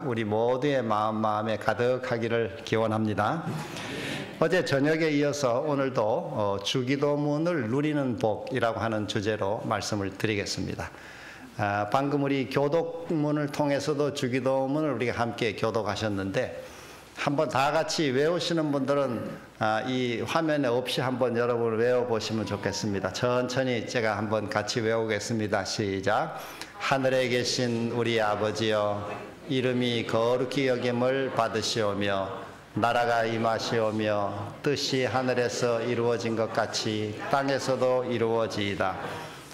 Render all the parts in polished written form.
우리 모두의 마음에 가득하기를 기원합니다. 어제 저녁에 이어서 오늘도 주기도문을 누리는 복이라고 하는 주제로 말씀을 드리겠습니다. 방금 우리 교독문을 통해서도 주기도문을 우리가 함께 교독하셨는데, 한번 다 같이 외우시는 분들은 이 화면에 없이 한번 여러분 외워보시면 좋겠습니다. 천천히 제가 한번 같이 외우겠습니다. 시작. 하늘에 계신 우리 아버지여, 이름이 거룩히 여김을 받으시오며 나라가 임하시오며 뜻이 하늘에서 이루어진 것 같이 땅에서도 이루어지이다.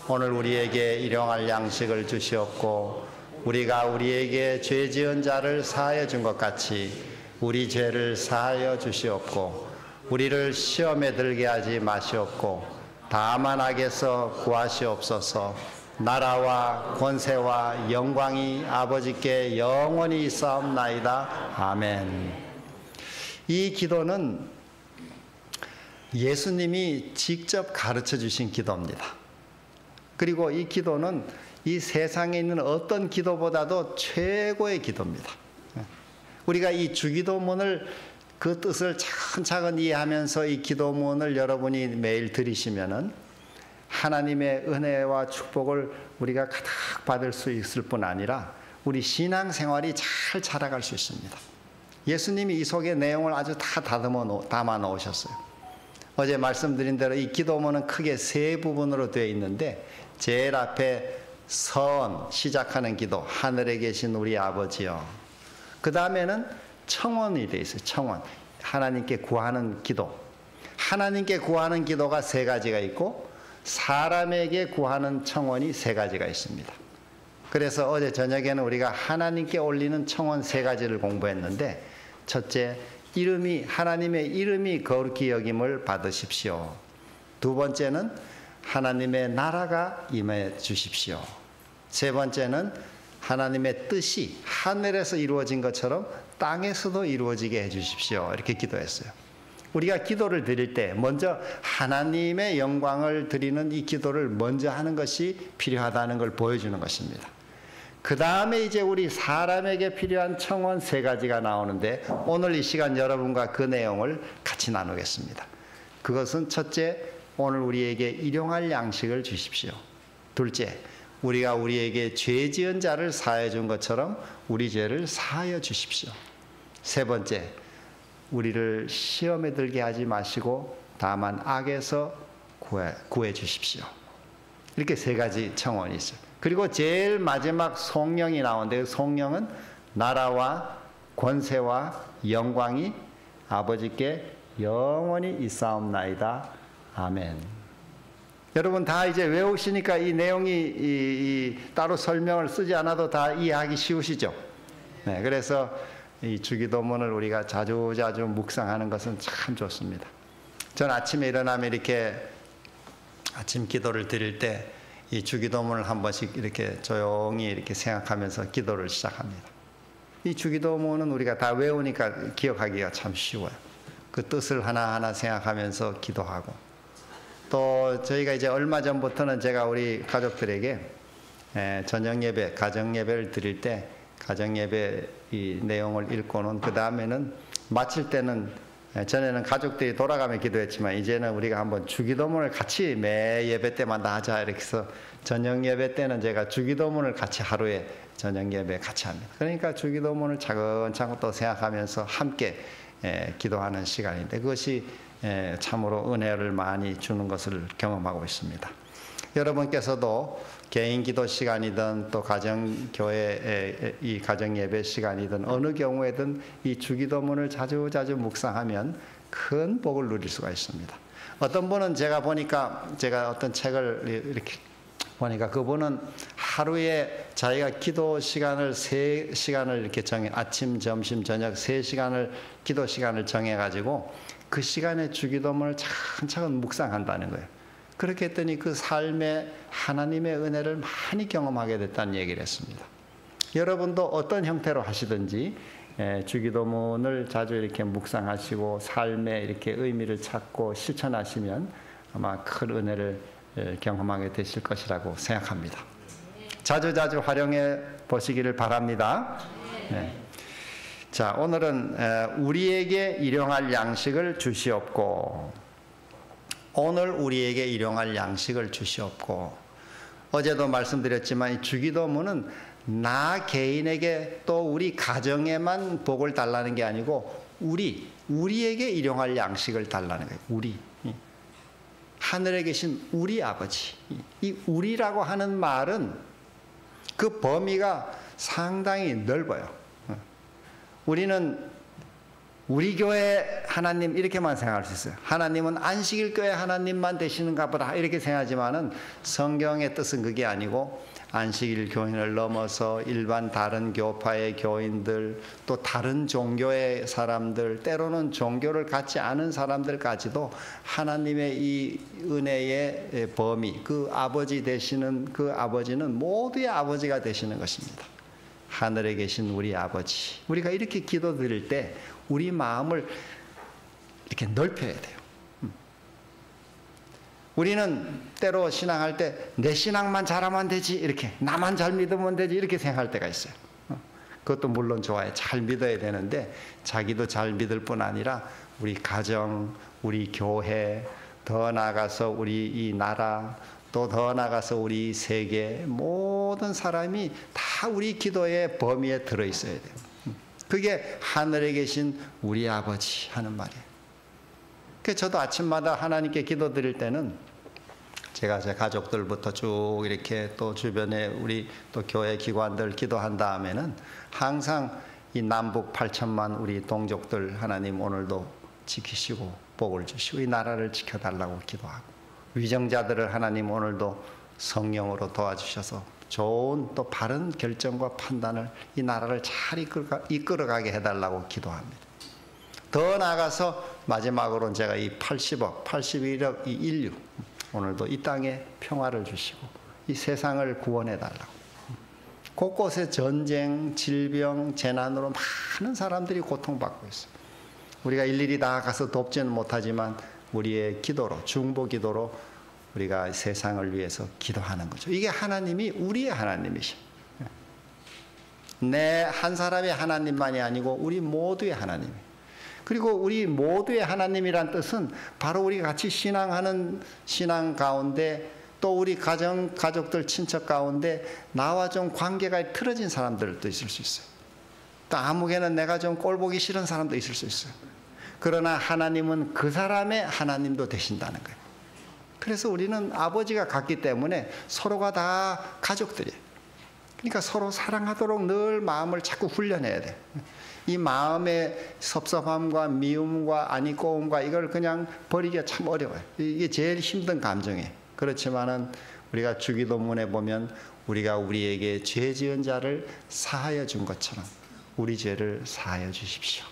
오늘 우리에게 일용할 양식을 주시옵고 우리가 우리에게 죄 지은 자를 사하여 준 것 같이 우리 죄를 사하여 주시옵고 우리를 시험에 들게 하지 마시옵고 다만 악에서 구하시옵소서. 나라와 권세와 영광이 아버지께 영원히 있사옵나이다. 아멘. 이 기도는 예수님이 직접 가르쳐 주신 기도입니다. 그리고 이 기도는 이 세상에 있는 어떤 기도보다도 최고의 기도입니다. 우리가 이 주기도문을 그 뜻을 차근차근 이해하면서 이 기도문을 여러분이 매일 들으시면은 하나님의 은혜와 축복을 우리가 가득 받을 수 있을 뿐 아니라 우리 신앙생활이 잘 자라갈 수 있습니다. 예수님이 이 속의 내용을 아주 다 담아 놓으셨어요. 어제 말씀드린 대로 이 기도문은 크게 세 부분으로 되어 있는데, 제일 앞에 선 시작하는 기도, 하늘에 계신 우리 아버지여. 그 다음에는 청원이 되어 있어요. 청원, 하나님께 구하는 기도. 하나님께 구하는 기도가 세 가지가 있고 사람에게 구하는 청원이 세 가지가 있습니다. 그래서 어제 저녁에는 우리가 하나님께 올리는 청원 세 가지를 공부했는데, 첫째, 하나님의 이름이 거룩히 여김을 받으십시오. 두 번째는 하나님의 나라가 임해 주십시오. 세 번째는 하나님의 뜻이 하늘에서 이루어진 것처럼 땅에서도 이루어지게 해주십시오. 이렇게 기도했어요. 우리가 기도를 드릴 때 먼저 하나님의 영광을 드리는 이 기도를 먼저 하는 것이 필요하다는 걸 보여주는 것입니다. 그 다음에 이제 우리 사람에게 필요한 청원 세 가지가 나오는데, 오늘 이 시간 여러분과 그 내용을 같이 나누겠습니다. 그것은 첫째, 오늘 우리에게 일용할 양식을 주십시오. 둘째, 우리가 우리에게 죄 지은 자를 사하여 준 것처럼 우리 죄를 사하여 주십시오. 세 번째, 우리를 시험에 들게 하지 마시고 다만 악에서 구해 주십시오. 이렇게 세 가지 청원이 있어요. 그리고 제일 마지막 성령이 나오는데, 성령은 나라와 권세와 영광이 아버지께 영원히 있사옵나이다. 아멘. 여러분 다 이제 외우시니까 이 내용이 따로 설명을 쓰지 않아도 다 이해하기 쉬우시죠? 네, 그래서 이 주기도문을 우리가 자주자주 묵상하는 것은 참 좋습니다. 전 아침에 일어나면 이렇게 아침 기도를 드릴 때 이 주기도문을 한 번씩 이렇게 조용히 이렇게 생각하면서 기도를 시작합니다. 이 주기도문은 우리가 다 외우니까 기억하기가 참 쉬워요. 그 뜻을 하나하나 생각하면서 기도하고, 또 저희가 이제 얼마 전부터는 제가 우리 가족들에게 저녁 예배, 가정 예배를 드릴 때 가정 예배 이 내용을 읽고는 그 다음에는 마칠 때는, 전에는 가족들이 돌아가며 기도했지만 이제는 우리가 한번 주기도문을 같이 매 예배 때마다 하자 이렇게 해서 저녁 예배 때는 제가 주기도문을 같이 하루에 저녁 예배 같이 합니다. 그러니까 주기도문을 차근차근 또 생각하면서 함께 기도하는 시간인데, 그것이 참으로 은혜를 많이 주는 것을 경험하고 있습니다. 여러분께서도 개인 기도 시간이든 또 가정교회 이 가정예배 시간이든 어느 경우에든 이 주기도문을 자주자주 묵상하면 큰 복을 누릴 수가 있습니다. 어떤 분은 제가 어떤 책을 이렇게 보니까 그분은 하루에 자기가 기도 시간을 3시간을 이렇게 아침, 점심, 저녁 3시간을 기도 시간을 정해가지고 그 시간에 주기도문을 차근차근 묵상한다는 거예요. 그렇게 했더니 그 삶에 하나님의 은혜를 많이 경험하게 됐다는 얘기를 했습니다. 여러분도 어떤 형태로 하시든지 주기도문을 자주 이렇게 묵상하시고 삶에 이렇게 의미를 찾고 실천하시면 아마 큰 은혜를 경험하게 되실 것이라고 생각합니다. 자주자주 활용해 보시기를 바랍니다. 네. 자, 오늘은 우리에게 일용할 양식을 주시옵고, 오늘 우리에게 일용할 양식을 주시옵고. 어제도 말씀드렸지만 이 주기도문은 나 개인에게 또 우리 가정에만 복을 달라는 게 아니고 우리에게 일용할 양식을 달라는 거예요. 우리. 하늘에 계신 우리 아버지. 이 우리라고 하는 말은 그 범위가 상당히 넓어요. 우리는 우리 교회 하나님 이렇게만 생각할 수 있어요. 하나님은 안식일 교회 하나님만 되시는가 보다 이렇게 생각하지만은 성경의 뜻은 그게 아니고 안식일 교인을 넘어서 일반 다른 교파의 교인들, 또 다른 종교의 사람들, 때로는 종교를 갖지 않은 사람들까지도 하나님의 이 은혜의 범위, 그 아버지 되시는 그 아버지는 모두의 아버지가 되시는 것입니다. 하늘에 계신 우리 아버지. 우리가 이렇게 기도드릴 때 우리 마음을 이렇게 넓혀야 돼요. 우리는 때로 신앙할 때 내 신앙만 잘하면 되지, 이렇게 나만 잘 믿으면 되지 이렇게 생각할 때가 있어요. 그것도 물론 좋아요. 잘 믿어야 되는데 자기도 잘 믿을 뿐 아니라 우리 가정, 우리 교회, 더 나아가서 우리 이 나라, 또 더 나아가서 우리 세계 모든 사람이 다 우리 기도의 범위에 들어있어야 돼요. 그게 하늘에 계신 우리 아버지 하는 말이에요. 그래서 저도 아침마다 하나님께 기도드릴 때는 제가 제 가족들부터 쭉 이렇게 또 주변에 우리 또 교회 기관들 기도한 다음에는 항상 이 남북 8천만 우리 동족들 하나님 오늘도 지키시고 복을 주시고 이 나라를 지켜달라고 기도하고, 위정자들을 하나님 오늘도 성령으로 도와주셔서 좋은 또 바른 결정과 판단을 이 나라를 잘 이끌어가게 해달라고 기도합니다. 더 나아가서 마지막으로는 제가 이 80억, 81억 이 인류 오늘도 이 땅에 평화를 주시고 이 세상을 구원해달라고. 곳곳에 전쟁, 질병, 재난으로 많은 사람들이 고통받고 있어요. 우리가 일일이 다 가서 돕지는 못하지만 우리의 기도로, 중보 기도로 우리가 세상을 위해서 기도하는 거죠. 이게 하나님이 우리의 하나님이십니다. 내 한 사람의 하나님만이 아니고 우리 모두의 하나님. 그리고 우리 모두의 하나님이란 뜻은 바로 우리가 같이 신앙하는 신앙 가운데, 또 우리 가족들, 친척 가운데 나와 좀 관계가 틀어진 사람들도 있을 수 있어요. 또 아무개는 내가 좀 꼴보기 싫은 사람도 있을 수 있어요. 그러나 하나님은 그 사람의 하나님도 되신다는 거예요. 그래서 우리는 아버지가 같기 때문에 서로가 다 가족들이에요. 그러니까 서로 사랑하도록 늘 마음을 자꾸 훈련해야 돼요. 이 마음의 섭섭함과 미움과 안이꼬움과 이걸 그냥 버리기가 참 어려워요. 이게 제일 힘든 감정이에요. 그렇지만은 우리가 주기도문에 보면 우리가 우리에게 죄 지은 자를 사하여 준 것처럼 우리 죄를 사하여 주십시오.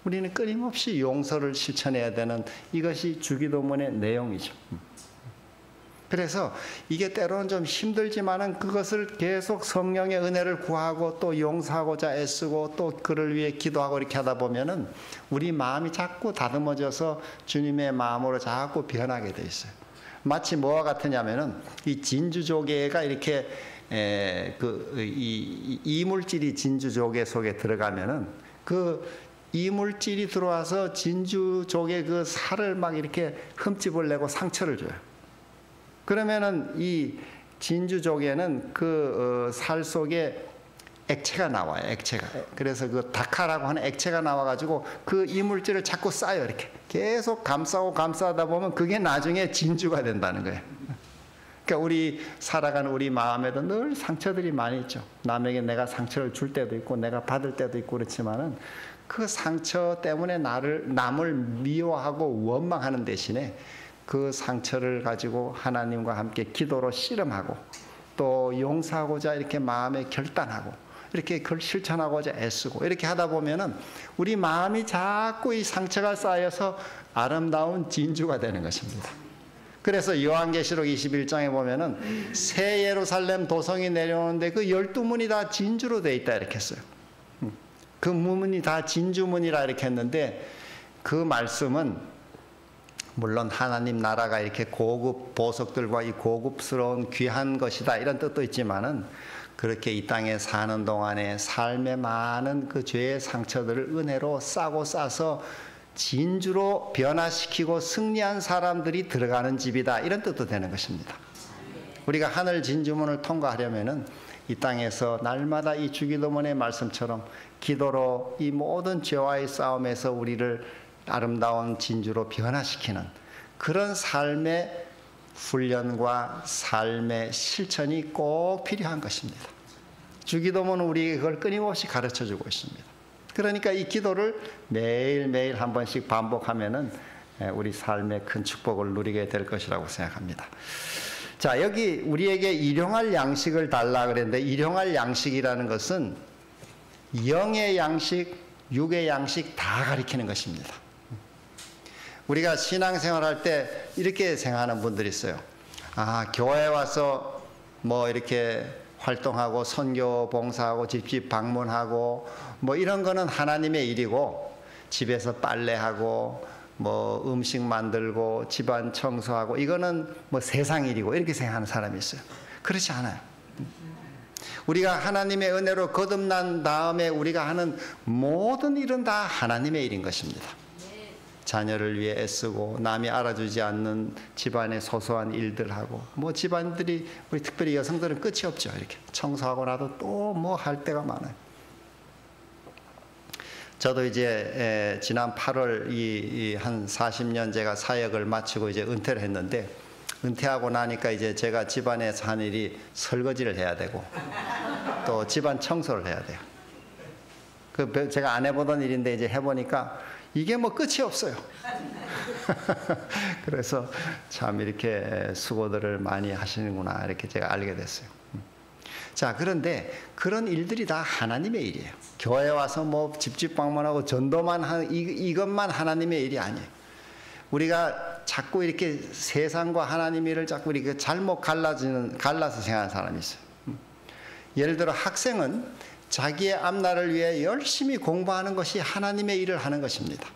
우리는 끊임없이 용서를 실천해야 되는 이것이 주기도문의 내용이죠. 그래서 이게 때로는 좀 힘들지만은 그것을 계속 성령의 은혜를 구하고 또 용서하고자 애쓰고 또 그를 위해 기도하고 이렇게 하다 보면은 우리 마음이 자꾸 다듬어져서 주님의 마음으로 자꾸 변하게 돼 있어요. 마치 뭐와 같으냐면은 이 진주조개가 이렇게 이 이물질이 진주조개 속에 들어가면은 그 이물질이 들어와서 진주조개 그 살을 막 이렇게 흠집을 내고 상처를 줘요. 그러면은 이 진주조개는 그 살 속에 액체가 나와요. 액체가. 그래서 그 다카라고 하는 액체가 나와가지고 그 이물질을 자꾸 쌓여요. 이렇게 계속 감싸고 감싸다 보면 그게 나중에 진주가 된다는 거예요. 그러니까 우리 살아가는 우리 마음에도 늘 상처들이 많이 있죠. 남에게 내가 상처를 줄 때도 있고 내가 받을 때도 있고 그렇지만은 그 상처 때문에 남을 미워하고 원망하는 대신에 그 상처를 가지고 하나님과 함께 기도로 씨름하고 또 용서하고자 이렇게 마음에 결단하고 이렇게 그걸 실천하고자 애쓰고 이렇게 하다 보면은 우리 마음이 자꾸 이 상처가 쌓여서 아름다운 진주가 되는 것입니다. 그래서 요한계시록 21장에 보면은 새 예루살렘 도성이 내려오는데 그 12문이 다 진주로 되어 있다 이렇게 했어요. 그 문이 다 진주문이라 이렇게 했는데 그 말씀은 물론 하나님 나라가 이렇게 고급 보석들과 이 고급스러운 귀한 것이다 이런 뜻도 있지만은 그렇게 이 땅에 사는 동안에 삶의 많은 그 죄의 상처들을 은혜로 싸고 싸서 진주로 변화시키고 승리한 사람들이 들어가는 집이다, 이런 뜻도 되는 것입니다. 우리가 하늘 진주문을 통과하려면은 이 땅에서 날마다 이 주기도문의 말씀처럼 기도로 이 모든 죄와의 싸움에서 우리를 아름다운 진주로 변화시키는 그런 삶의 훈련과 삶의 실천이 꼭 필요한 것입니다. 주기도문은 우리에게 그걸 끊임없이 가르쳐주고 있습니다. 그러니까 이 기도를 매일매일 한 번씩 반복하면은 우리 삶의 큰 축복을 누리게 될 것이라고 생각합니다. 자, 여기 우리에게 일용할 양식을 달라 그랬는데, 일용할 양식이라는 것은 영의 양식, 육의 양식 다 가리키는 것입니다. 우리가 신앙생활할 때 이렇게 생각하는 분들이 있어요. 아, 교회 와서 뭐 이렇게 활동하고 선교 봉사하고 집집 방문하고 뭐 이런 거는 하나님의 일이고, 집에서 빨래하고 뭐 음식 만들고 집안 청소하고 이거는 뭐 세상 일이고, 이렇게 생각하는 사람이 있어요. 그렇지 않아요. 우리가 하나님의 은혜로 거듭난 다음에 우리가 하는 모든 일은 다 하나님의 일인 것입니다. 자녀를 위해 애쓰고 남이 알아주지 않는 집안의 소소한 일들하고, 뭐 집안들이, 우리 특별히 여성들은 끝이 없죠. 이렇게 청소하고 나도 또 뭐 할 때가 많아요. 저도 이제 지난 8월 한 40년 제가 사역을 마치고 이제 은퇴를 했는데, 은퇴하고 나니까 이제 제가 집안에서 한 일이 설거지를 해야 되고 또 집안 청소를 해야 돼요. 그 제가 안 해보던 일인데 이제 해보니까 이게 뭐 끝이 없어요. 그래서 참 이렇게 수고들을 많이 하시는구나, 이렇게 제가 알게 됐어요. 자, 그런데 그런 일들이 다 하나님의 일이에요. 교회 와서 뭐 집집 방문하고 전도만 하는 이것만 하나님의 일이 아니에요. 우리가 자꾸 이렇게 세상과 하나님의 일을 자꾸 이렇게 잘못 갈라서 생각하는 사람이 있어요. 예를 들어 학생은 자기의 앞날을 위해 열심히 공부하는 것이 하나님의 일을 하는 것입니다.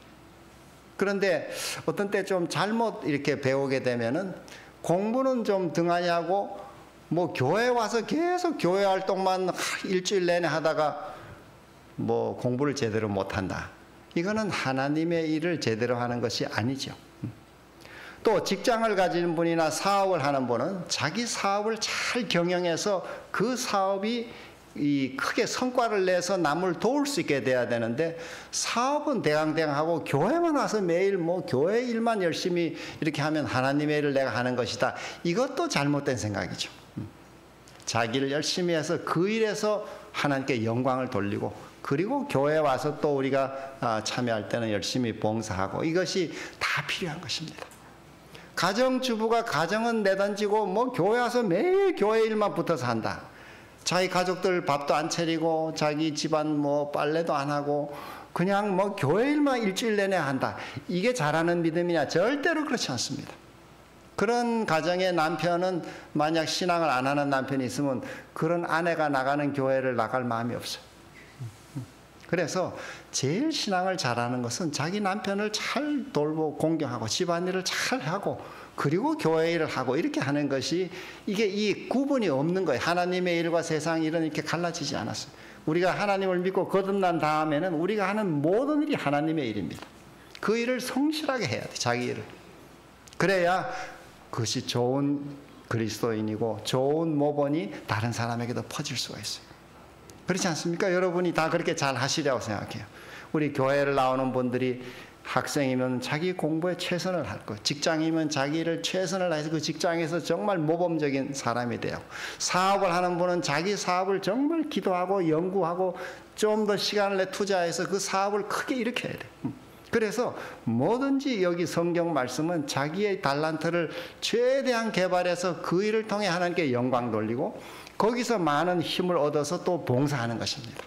그런데 어떤 때 좀 잘못 이렇게 배우게 되면은 공부는 좀 등한히 하고 뭐 교회 와서 계속 교회 활동만 일주일 내내 하다가 뭐 공부를 제대로 못한다. 이거는 하나님의 일을 제대로 하는 것이 아니죠. 또 직장을 가지는 분이나 사업을 하는 분은 자기 사업을 잘 경영해서 그 사업이 크게 성과를 내서 남을 도울 수 있게 돼야 되는데, 사업은 대강대강하고 교회만 와서 매일 뭐 교회 일만 열심히 이렇게 하면 하나님의 일을 내가 하는 것이다. 이것도 잘못된 생각이죠. 자기를 열심히 해서 그 일에서 하나님께 영광을 돌리고, 그리고 교회에 와서 또 우리가 참여할 때는 열심히 봉사하고, 이것이 다 필요한 것입니다. 가정주부가 가정은 내던지고 뭐 교회 와서 매일 교회 일만 붙어서 한다. 자기 가족들 밥도 안 차리고 자기 집안 뭐 빨래도 안 하고 그냥 뭐 교회 일만 일주일 내내 한다. 이게 잘하는 믿음이냐? 절대로 그렇지 않습니다. 그런 가정의 남편은, 만약 신앙을 안 하는 남편이 있으면 그런 아내가 나가는 교회를 나갈 마음이 없어요. 그래서 제일 신앙을 잘하는 것은 자기 남편을 잘 돌보고 공경하고 집안일을 잘 하고 그리고 교회 일을 하고 이렇게 하는 것이, 이게 이 구분이 없는 거예요. 하나님의 일과 세상 일은 이렇게 갈라지지 않았어요. 우리가 하나님을 믿고 거듭난 다음에는 우리가 하는 모든 일이 하나님의 일입니다. 그 일을 성실하게 해야 돼, 자기 일을. 그래야 그것이 좋은 그리스도인이고 좋은 모본이 다른 사람에게도 퍼질 수가 있어요. 그렇지 않습니까? 여러분이 다 그렇게 잘 하시려고 생각해요. 우리 교회를 나오는 분들이 학생이면 자기 공부에 최선을 할 것, 직장이면 자기 일을 최선을 다해서 그 직장에서 정말 모범적인 사람이 되고, 사업을 하는 분은 자기 사업을 정말 기도하고 연구하고 좀 더 시간을 내 투자해서 그 사업을 크게 일으켜야 돼요. 그래서 뭐든지 여기 성경 말씀은 자기의 달란트를 최대한 개발해서 그 일을 통해 하나님께 영광 돌리고 거기서 많은 힘을 얻어서 또 봉사하는 것입니다.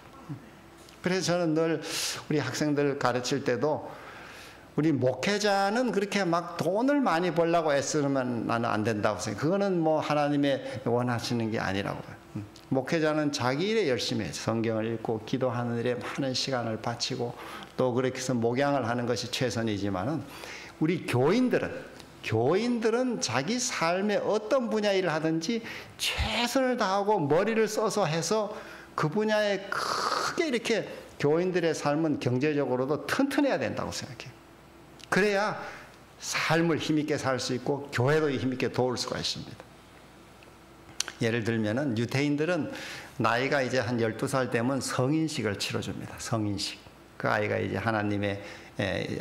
그래서 저는 늘 우리 학생들 가르칠 때도, 우리 목회자는 그렇게 막 돈을 많이 벌려고 애쓰면 나는 안 된다고 생각해요. 그거는 뭐 하나님의 원하시는 게 아니라고 봐요. 목회자는 자기 일에 열심히 해요. 성경을 읽고 기도하는 일에 많은 시간을 바치고 또 그렇게 해서 목양을 하는 것이 최선이지만은, 우리 교인들은 교인들은 자기 삶의 어떤 분야 일을 하든지 최선을 다하고 머리를 써서 해서 그 분야에 크게 이렇게 교인들의 삶은 경제적으로도 튼튼해야 된다고 생각해요. 그래야 삶을 힘있게 살 수 있고 교회도 힘있게 도울 수가 있습니다. 예를 들면은 유대인들은 나이가 이제 한 12살 되면 성인식을 치러줍니다. 성인식. 그 아이가 이제 하나님의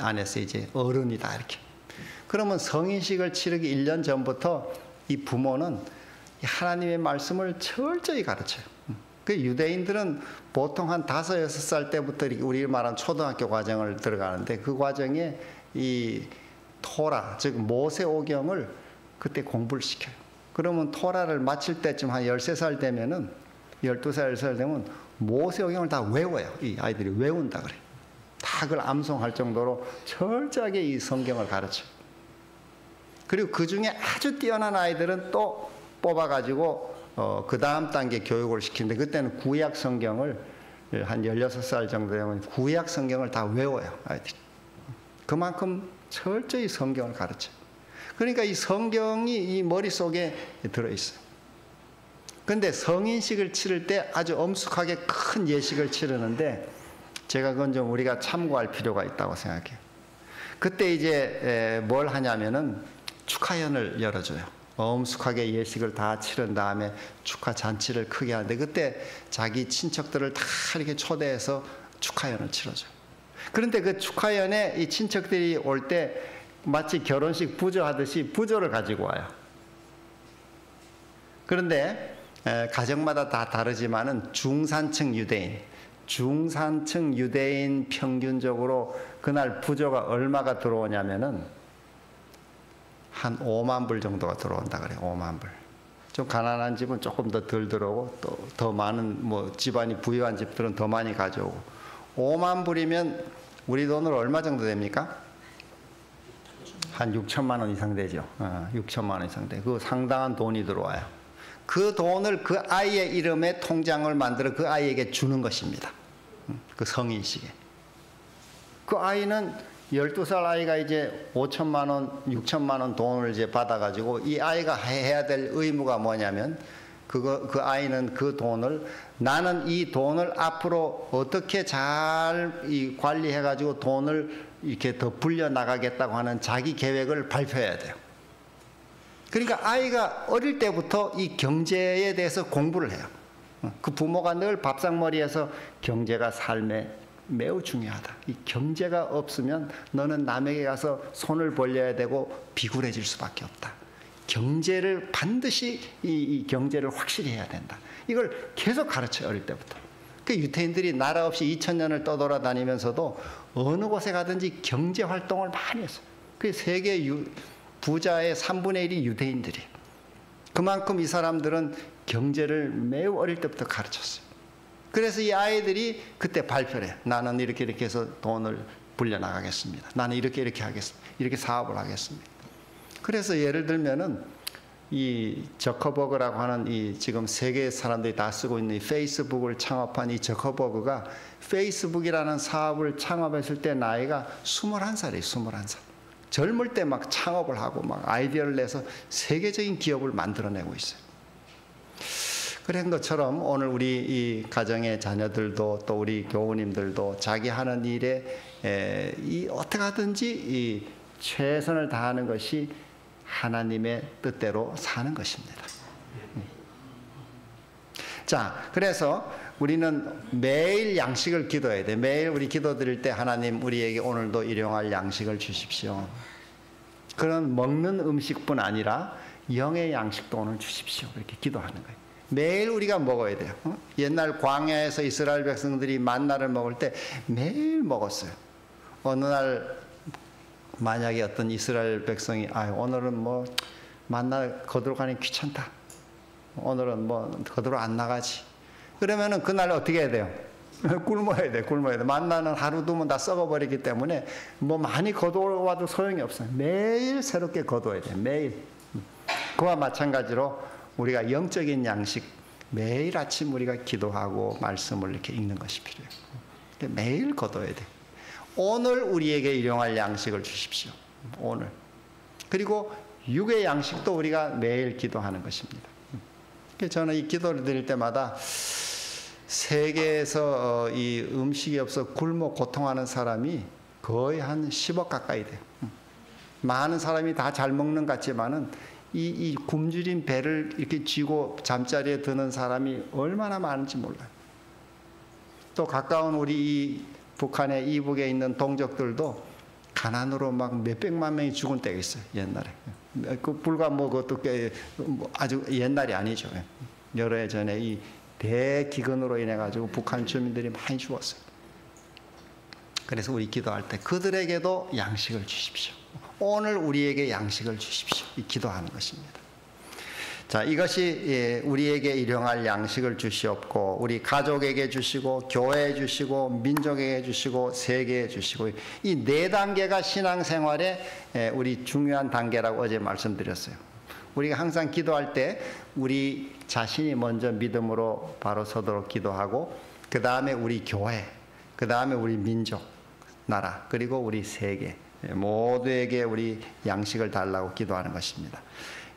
안에서 이제 어른이다 이렇게. 그러면 성인식을 치르기 1년 전부터 이 부모는 하나님의 말씀을 철저히 가르쳐요. 그 유대인들은 보통 한 5, 6살 때부터 우리 말하는 초등학교 과정을 들어가는데 그 과정에 이 토라, 즉 모세오경을 그때 공부를 시켜요. 그러면 토라를 마칠 때쯤 한 13살 되면은 12살, 13살 되면 모세오경을 다 외워요. 이 아이들이 외운다 그래요. 다 그걸 암송할 정도로 철저하게 이 성경을 가르쳐요. 그리고 그 중에 아주 뛰어난 아이들은 또 뽑아가지고 그 다음 단계 교육을 시키는데 그때는 구약 성경을 한 16살 정도 되면 구약 성경을 다 외워요. 아이들이. 그만큼 철저히 성경을 가르쳐요. 그러니까 이 성경이 이 머릿속에 들어있어요. 그런데 성인식을 치를 때 아주 엄숙하게 큰 예식을 치르는데 제가 그건 좀 우리가 참고할 필요가 있다고 생각해요. 그때 이제 뭘 하냐면은 축하연을 열어줘요. 엄숙하게 예식을 다 치른 다음에 축하 잔치를 크게 하는데 그때 자기 친척들을 다 이렇게 초대해서 축하연을 치러줘요. 그런데 그 축하연에 이 친척들이 올 때 마치 결혼식 부조하듯이 부조를 가지고 와요. 그런데 가정마다 다 다르지만은 중산층 유대인 평균적으로 그날 부조가 얼마가 들어오냐면은 한 5만 불 정도가 들어온다 그래요. 5만 불. 좀 가난한 집은 조금 더 덜 들어오고 또 더 많은 뭐 집안이 부유한 집들은 더 많이 가져오고 5만 불이면 우리 돈으로 얼마 정도 됩니까? 한 6천만 원 이상 되죠. 6천만 원 이상 돼. 그 상당한 돈이 들어와요. 그 돈을 그 아이의 이름에 통장을 만들어 그 아이에게 주는 것입니다. 그 성인식에. 그 아이는 12살 아이가 이제 5천만 원, 6천만 원 돈을 이제 받아가지고 이 아이가 해야 될 의무가 뭐냐면 그 아이는 그 돈을 나는 이 돈을 앞으로 어떻게 잘 관리해가지고 돈을 이렇게 더 불려 나가겠다고 하는 자기 계획을 발표해야 돼요. 그러니까 아이가 어릴 때부터 이 경제에 대해서 공부를 해요. 그 부모가 늘 밥상머리에서 경제가 삶에 매우 중요하다. 이 경제가 없으면 너는 남에게 가서 손을 벌려야 되고 비굴해질 수밖에 없다. 경제를 반드시 이 경제를 확실히 해야 된다. 이걸 계속 가르쳐요. 어릴 때부터. 그 유태인들이 나라 없이 2000년을 떠돌아다니면서도 어느 곳에 가든지 경제 활동을 많이 했어요. 그 세계 부자의 3분의 1이 유대인들이에요. 그만큼 이 사람들은 경제를 매우 어릴 때부터 가르쳤어요. 그래서 이 아이들이 그때 발표를 해요. 나는 이렇게 해서 돈을 불려나가겠습니다. 나는 이렇게 하겠습니다. 이렇게 사업을 하겠습니다. 그래서 예를 들면은 이 저커버그라고 하는 이 지금 세계 사람들이 다 쓰고 있는 이 페이스북을 창업한 이 저커버그가 페이스북이라는 사업을 창업했을 때 나이가 21살이에요. 21살. 젊을 때 막 창업을 하고 막 아이디어를 내서 세계적인 기업을 만들어내고 있어요. 그런 것처럼 오늘 우리 이 가정의 자녀들도 또 우리 교우님들도 자기 하는 일에 어떻게 하든지 이 최선을 다하는 것이 하나님의 뜻대로 사는 것입니다. 자, 그래서 우리는 매일 양식을 기도해야 돼. 매일 우리 기도 드릴 때 하나님 우리에게 오늘도 일용할 양식을 주십시오. 그런 먹는 음식뿐 아니라 영의 양식도 오늘 주십시오. 이렇게 기도하는 거예요. 매일 우리가 먹어야 돼요. 옛날 광야에서 이스라엘 백성들이 만나를 먹을 때 매일 먹었어요. 어느 날 만약에 어떤 이스라엘 백성이 오늘은 뭐 만나 거두러 가니 귀찮다. 오늘은 뭐 거두러 안 나가지. 그러면은 그날 어떻게 해야 돼요? 굶어야 돼. 만나는 하루 두면 다 썩어버리기 때문에 뭐 많이 거두어와도 소용이 없어요. 매일 새롭게 거두어야 돼. 매일. 그와 마찬가지로 우리가 영적인 양식 매일 아침 우리가 기도하고 말씀을 이렇게 읽는 것이 필요해요. 매일 거둬야 돼. 오늘 우리에게 일용할 양식을 주십시오. 오늘. 그리고 육의 양식도 우리가 매일 기도하는 것입니다. 저는 이 기도를 드릴 때마다 세계에서 이 음식이 없어 굶어 고통하는 사람이 거의 한 10억 가까이 돼요. 많은 사람이 다 잘 먹는 것 같지만은 이 굶주린 배를 이렇게 쥐고 잠자리에 드는 사람이 얼마나 많은지 몰라요. 또 가까운 우리 이 북한의 이북에 있는 동족들도 가난으로 막 몇백만 명이 죽은 때가 있어요. 옛날에. 그 불과 뭐 그것도 꽤 아주 옛날이 아니죠. 여러 해 전에 이 대기근으로 인해 가지고 북한 주민들이 많이 죽었어요. 그래서 우리 기도할 때 그들에게도 양식을 주십시오. 오늘 우리에게 양식을 주십시오. 이 기도하는 것입니다. 자, 이것이 우리에게 일용할 양식을 주시옵고 우리 가족에게 주시고 교회에 주시고 민족에게 주시고 세계에 주시고 이 네 단계가 신앙생활의 우리 중요한 단계라고 어제 말씀드렸어요. 우리가 항상 기도할 때 우리 자신이 먼저 믿음으로 바로 서도록 기도하고 그 다음에 우리 교회, 그 다음에 우리 민족, 나라, 그리고 우리 세계 모두에게 우리 양식을 달라고 기도하는 것입니다.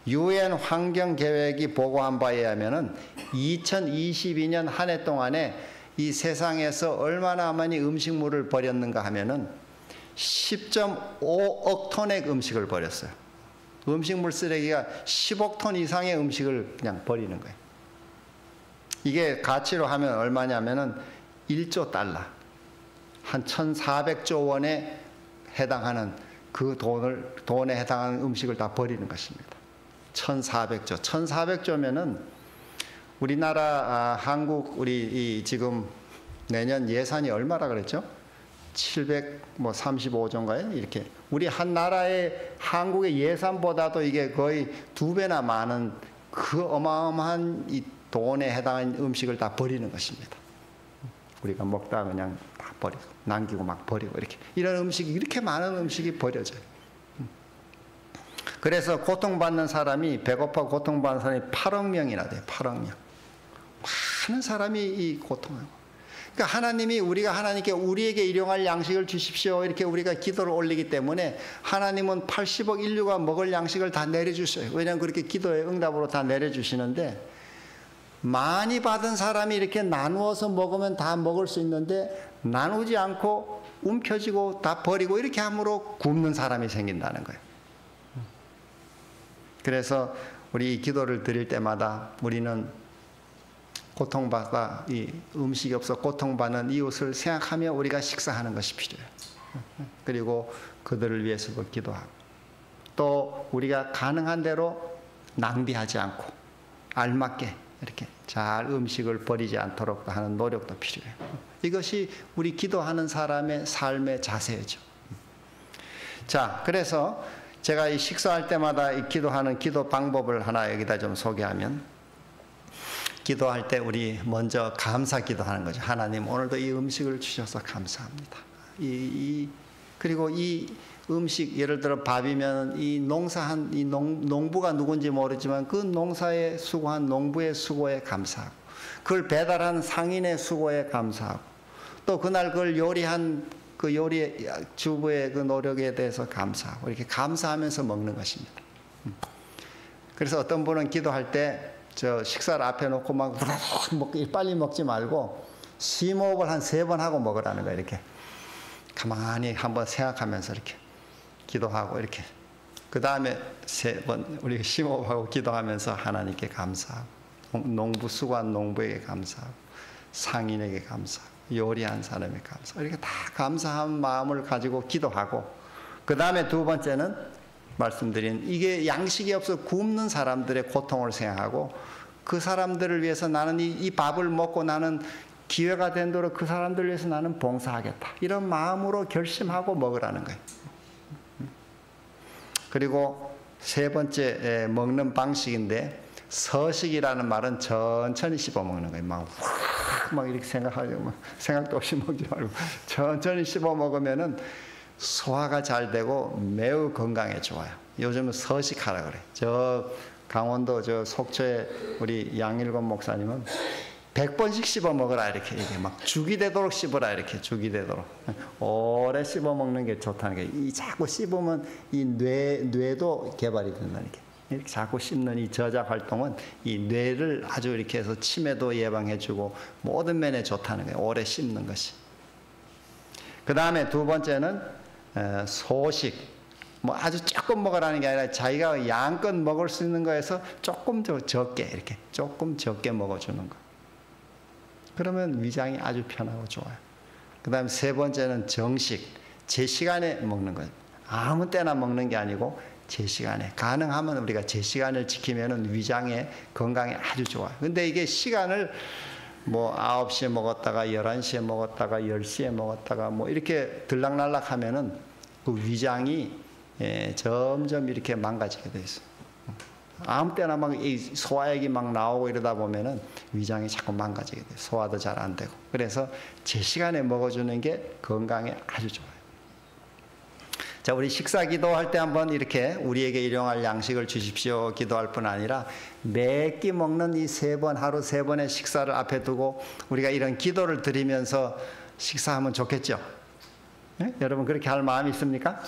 유엔 환경계획이 보고한 바에 의하면은 2022년 한 해 동안에 이 세상에서 얼마나 많이 음식물을 버렸는가 하면은 10.5억 톤의 음식을 버렸어요. 음식물 쓰레기가 10억 톤 이상의 음식을 그냥 버리는 거예요. 이게 가치로 하면 얼마냐면은 1조 달러, 한 1,400조 원에 해당하는 그 돈에 해당하는 음식을 다 버리는 것입니다. 1,400조. 1,400조면은 우리나라 한국 우리 지금 내년 예산이 얼마라 그랬죠? 735조인가요? 이렇게 우리 한 나라의 한국의 예산보다도 이게 거의 2배나 많은 그 어마어마한 이 돈에 해당하는 음식을 다 버리는 것입니다. 우리가 먹다 그냥 다 버리고 남기고 막 버리고 이렇게 이런 음식이 이렇게 많은 음식이 버려져요. 그래서 고통받는 사람이 배고파 고통받는 사람이 8억 명이나 돼요. 8억 명. 많은 사람이 이 고통하고. 그러니까 하나님이 우리가 하나님께 우리에게 일용할 양식을 주십시오. 이렇게 우리가 기도를 올리기 때문에 하나님은 80억 인류가 먹을 양식을 다 내려주셔요. 왜냐하면 그렇게 기도의 응답으로 다 내려주시는데 많이 받은 사람이 이렇게 나누어서 먹으면 다 먹을 수 있는데 나누지 않고 움켜쥐고 다 버리고 이렇게 함으로 굶는 사람이 생긴다는 거예요. 그래서 우리 이 기도를 드릴 때마다 우리는 고통받아 이 음식이 없어 고통받는 이웃을 생각하며 우리가 식사하는 것이 필요해요. 그리고 그들을 위해서도 기도하고 또 우리가 가능한 대로 낭비하지 않고 알맞게 이렇게 잘 음식을 버리지 않도록 하는 노력도 필요해요. 이것이 우리 기도하는 사람의 삶의 자세죠. 자, 그래서 제가 이 식사할 때마다 이 기도하는 기도 방법을 하나 여기다 좀 소개하면 기도할 때 우리 먼저 감사 기도하는 거죠. 하나님 오늘도 이 음식을 주셔서 감사합니다. 그리고 이 음식 예를 들어 밥이면 이 농사한 이 농부가 누군지 모르지만 그 농사에 수고한 농부의 수고에 감사하고 그걸 배달한 상인의 수고에 감사하고 또 그날 그걸 요리한 그 요리 주부의 그 노력에 대해서 감사하고 이렇게 감사하면서 먹는 것입니다. 그래서 어떤 분은 기도할 때 저 식사를 앞에 놓고 막 빨리 먹지 말고 심호흡을 한 3번 하고 먹으라는 거예요. 이렇게 가만히 한번 생각하면서 이렇게 기도하고 이렇게 그 다음에 3번 우리 심호흡하고 기도하면서 하나님께 감사하고 농부 수고한 농부에게 감사하고 상인에게 감사하고 요리한 사람에게 감사하고 이렇게 다 감사한 마음을 가지고 기도하고 그 다음에 2번째는 말씀드린 이게 양식이 없어 굶는 사람들의 고통을 생각하고 그 사람들을 위해서 나는 이 밥을 먹고 나는 기회가 된 대로 그 사람들을 위해서 나는 봉사하겠다. 이런 마음으로 결심하고 먹으라는 거예요. 그리고 3번째 먹는 방식인데 서식이라는 말은 천천히 씹어 먹는 거예요. 막 이렇게 생각하려고 생각도 없이 먹지 말고 천천히 씹어 먹으면은 소화가 잘 되고 매우 건강에 좋아요. 요즘은 서식하라 그래. 저 강원도 저 속초에 우리 양일권 목사님은 100번씩 씹어 먹어라 이렇게 이게 막 죽이 되도록 씹어라 이렇게 죽이 되도록 오래 씹어 먹는 게 좋다는 게 이 자꾸 씹으면 이 뇌도 개발이 된다니까. 이렇게 자꾸 씹는 이 저작 활동은 이 뇌를 아주 이렇게 해서 치매도 예방해주고 모든 면에 좋다는 거예요. 오래 씹는 것이. 그 다음에 두 번째는 소식. 뭐 아주 조금 먹으라는 게 아니라 자기가 양껏 먹을 수 있는 거에서 조금 더 적게 이렇게 조금 적게 먹어주는 거. 그러면 위장이 아주 편하고 좋아요. 그 다음에 세 번째는 정식. 제 시간에 먹는 거예요. 아무 때나 먹는 게 아니고 제 시간에. 가능하면 우리가 제 시간을 지키면은 위장에 건강에 아주 좋아요. 근데 이게 시간을 뭐 9시에 먹었다가 11시에 먹었다가 10시에 먹었다가 뭐 이렇게 들락날락 하면은 그 위장이 점점 이렇게 망가지게 돼 있어요. 아무 때나 막 이 소화액이 막 나오고 이러다 보면은 위장이 자꾸 망가지게 돼요. 소화도 잘 안 되고. 그래서 제 시간에 먹어주는 게 건강에 아주 좋아요. 자, 우리 식사 기도할 때 한번 이렇게 우리에게 일용할 양식을 주십시오 기도할 뿐 아니라 매 끼 먹는 이 세 번, 하루 세 번의 식사를 앞에 두고 우리가 이런 기도를 드리면서 식사하면 좋겠죠? 네? 여러분 그렇게 할 마음이 있습니까?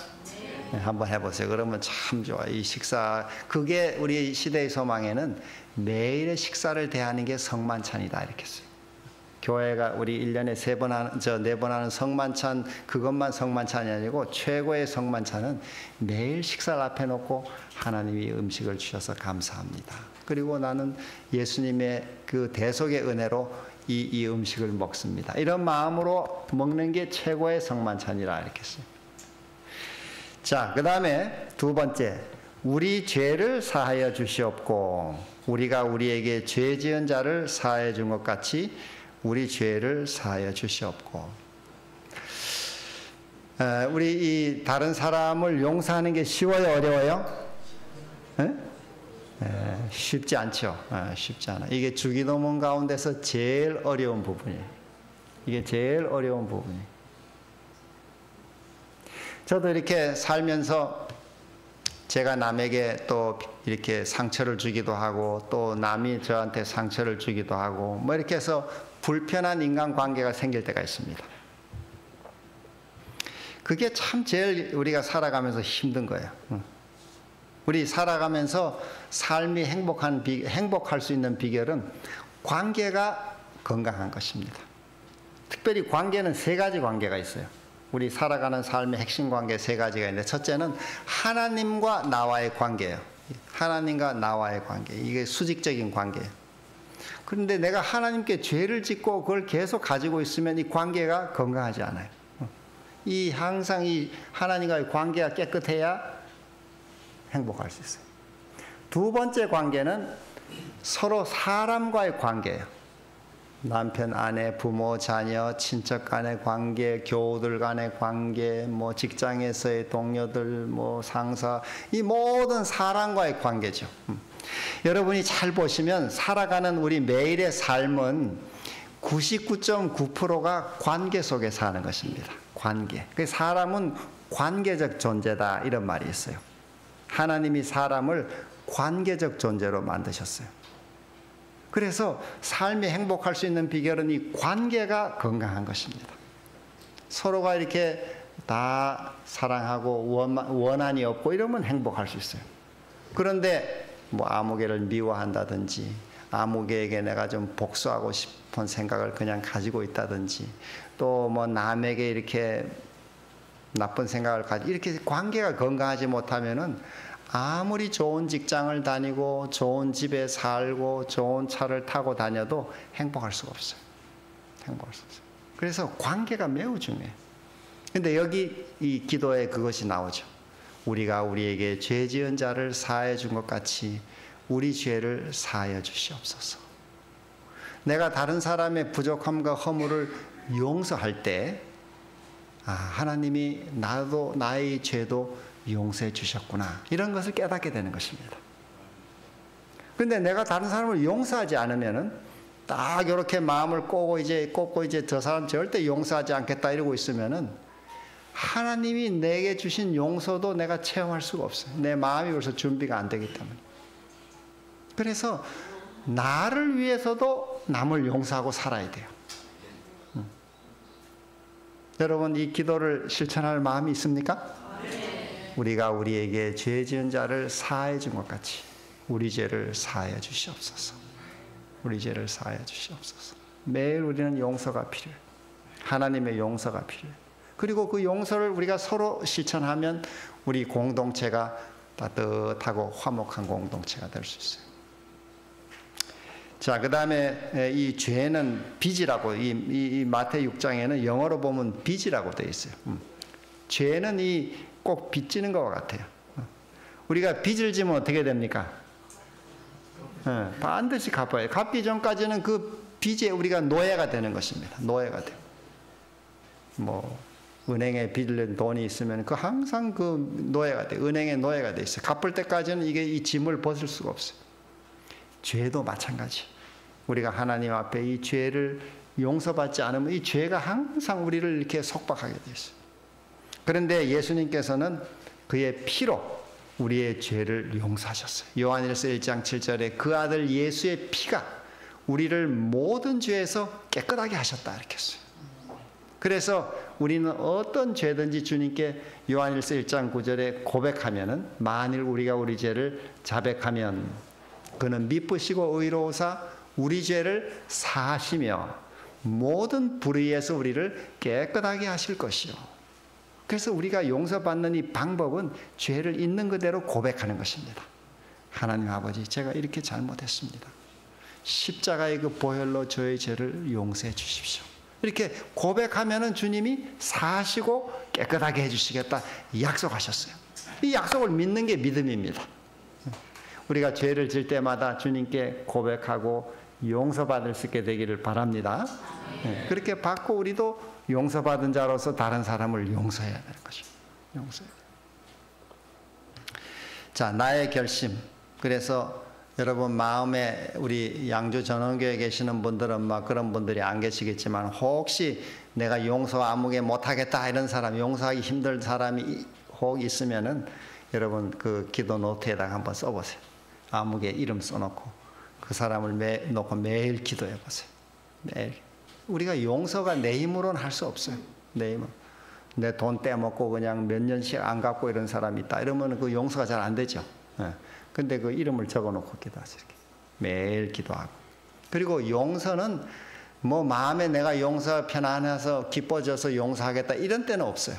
네, 한번 해보세요. 그러면 참 좋아요. 이 식사, 그게 우리 시대의 소망에는 매일의 식사를 대하는 게 성만찬이다 이렇게 했어요. 교회가 우리 1년에 3번 하는, 4번 하는 성만찬, 그것만 성만찬이 아니고 최고의 성만찬은 매일 식사를 앞에 놓고 하나님이 음식을 주셔서 감사합니다. 그리고 나는 예수님의 그 대속의 은혜로 이 음식을 먹습니다. 이런 마음으로 먹는 게 최고의 성만찬이라 이렇게 했어요. 자, 그 다음에 두 번째, 우리 죄를 사하여 주시옵고 우리가 우리에게 죄 지은 자를 사하여 준 것 같이 우리 죄를 사하여 주시옵고. 우리 이 다른 사람을 용서하는 게 쉬워요, 어려워요? 쉽지 않죠. 쉽지 않아. 이게 주기도문 가운데서 제일 어려운 부분이에요. 이게 제일 어려운 부분이에요. 저도 이렇게 살면서 제가 남에게 또 이렇게 상처를 주기도 하고 또 남이 저한테 상처를 주기도 하고 뭐 이렇게 해서 불편한 인간관계가 생길 때가 있습니다. 그게 참 제일 우리가 살아가면서 힘든 거예요. 우리 살아가면서 삶이 행복할 수 있는 비결은 관계가 건강한 것입니다. 특별히 관계는 3가지 관계가 있어요. 우리 살아가는 삶의 핵심 관계 3가지가 있는데 첫째는 하나님과 나와의 관계예요. 하나님과 나와의 관계. 이게 수직적인 관계예요. 그런데 내가 하나님께 죄를 짓고 그걸 계속 가지고 있으면 이 관계가 건강하지 않아요. 항상 이 하나님과의 관계가 깨끗해야 행복할 수 있어요. 두 번째 관계는 서로 사람과의 관계예요. 남편, 아내, 부모, 자녀, 친척 간의 관계, 교우들 간의 관계, 뭐 직장에서의 동료들, 뭐 상사, 이 모든 사람과의 관계죠. 여러분이 잘 보시면 살아가는 우리 매일의 삶은 99.9%가 관계 속에 사는 것입니다. 관계. 사람은 관계적 존재다 이런 말이 있어요. 하나님이 사람을 관계적 존재로 만드셨어요. 그래서 삶이 행복할 수 있는 비결은 이 관계가 건강한 것입니다. 서로가 이렇게 다 사랑하고 원한이 없고 이러면 행복할 수 있어요. 그런데 뭐 아무개를 미워한다든지 아무개에게 내가 좀 복수하고 싶은 생각을 그냥 가지고 있다든지 또 뭐 남에게 이렇게 나쁜 생각을 가지고 이렇게 관계가 건강하지 못하면은 아무리 좋은 직장을 다니고 좋은 집에 살고 좋은 차를 타고 다녀도 행복할 수가 없어요. 행복할 수 없어요. 그래서 관계가 매우 중요해요. 근데 여기 이 기도에 그것이 나오죠. 우리가 우리에게 죄 지은 자를 사하여 준 것 같이 우리 죄를 사하여 주시옵소서. 내가 다른 사람의 부족함과 허물을 용서할 때 하나님이 나도 나의 죄도 용서해 주셨구나. 이런 것을 깨닫게 되는 것입니다. 그런데 내가 다른 사람을 용서하지 않으면은 딱 이렇게 마음을 꽂고 이제 저 사람 절대 용서하지 않겠다 이러고 있으면은 하나님이 내게 주신 용서도 내가 체험할 수가 없어요. 내 마음이 벌써 준비가 안 되기 때문에. 그래서 나를 위해서도 남을 용서하고 살아야 돼요. 여러분, 이 기도를 실천할 마음이 있습니까? 우리가 우리에게 죄 지은 자를 사하여 준 것 같이 우리 죄를 사하여 주시옵소서. 우리 죄를 사하여 주시옵소서. 매일 우리는 용서가 필요해요. 하나님의 용서가 필요해요. 그리고 그 용서를 우리가 서로 실천하면 우리 공동체가 따뜻하고 화목한 공동체가 될 수 있어요. 자, 그 다음에 이 죄는 빚이라고, 이 마태 6장에는 영어로 보면 빚이라고 되어 있어요. 죄는 꼭 빚지는 것 같아요. 우리가 빚을 지면 어떻게 됩니까? 반드시 갚아요. 갚기 전까지는 그 빚에 우리가 노예가 되는 것입니다. 노예가 돼요. 은행에 빚을 돈이 있으면 항상 그 노예가 돼요. 은행의 노예가 돼 있어요. 갚을 때까지는 이 짐을 벗을 수가 없어요. 죄도 마찬가지. 우리가 하나님 앞에 이 죄를 용서받지 않으면 이 죄가 항상 우리를 이렇게 속박하게 돼 있어요. 그런데 예수님께서는 그의 피로 우리의 죄를 용서하셨어요. 요한일서 1장 7절에 그 아들 예수의 피가 우리를 모든 죄에서 깨끗하게 하셨다 이렇게 했어요. 그래서 우리는 어떤 죄든지 주님께 요한일서 1장 9절에 고백하면은, 만일 우리가 우리 죄를 자백하면 그는 미쁘시고 의로우사 우리 죄를 사하시며 모든 불의에서 우리를 깨끗하게 하실 것이요. 그래서 우리가 용서받는 이 방법은 죄를 있는 그대로 고백하는 것입니다. 하나님 아버지, 제가 이렇게 잘못했습니다. 십자가의 그 보혈로 저의 죄를 용서해 주십시오. 이렇게 고백하면은 주님이 사하시고 깨끗하게 해주시겠다 약속하셨어요. 이 약속을 믿는 게 믿음입니다. 우리가 죄를 질 때마다 주님께 고백하고 용서받을 수 있게 되기를 바랍니다. 그렇게 받고 우리도 용서받은 자로서 다른 사람을 용서해야 되는 것입니다. 용서해야 돼요. 자, 나의 결심. 그래서 여러분 마음에, 우리 양주 전원교회에 계시는 분들은 그런 분들이 안 계시겠지만, 혹시 내가 용서 아무개 못하겠다 이런 사람, 용서하기 힘든 사람이 혹 있으면은 여러분 그 기도 노트에다가 한번 써보세요. 아무개 이름 써놓고 그 사람을 놓고 매일 기도해 보세요. 매일. 우리가 용서가 내 힘으로는 할 수 없어요. 내 힘은. 내 돈 떼먹고 그냥 몇 년씩 안 갚고 이런 사람이 있다 이러면 그 용서가 잘 안 되죠. 근데 그 이름을 적어놓고 기도하세요. 이렇게. 매일 기도하고. 그리고 용서는 마음에 내가 용서 편안해서 기뻐져서 용서하겠다 이런 때는 없어요.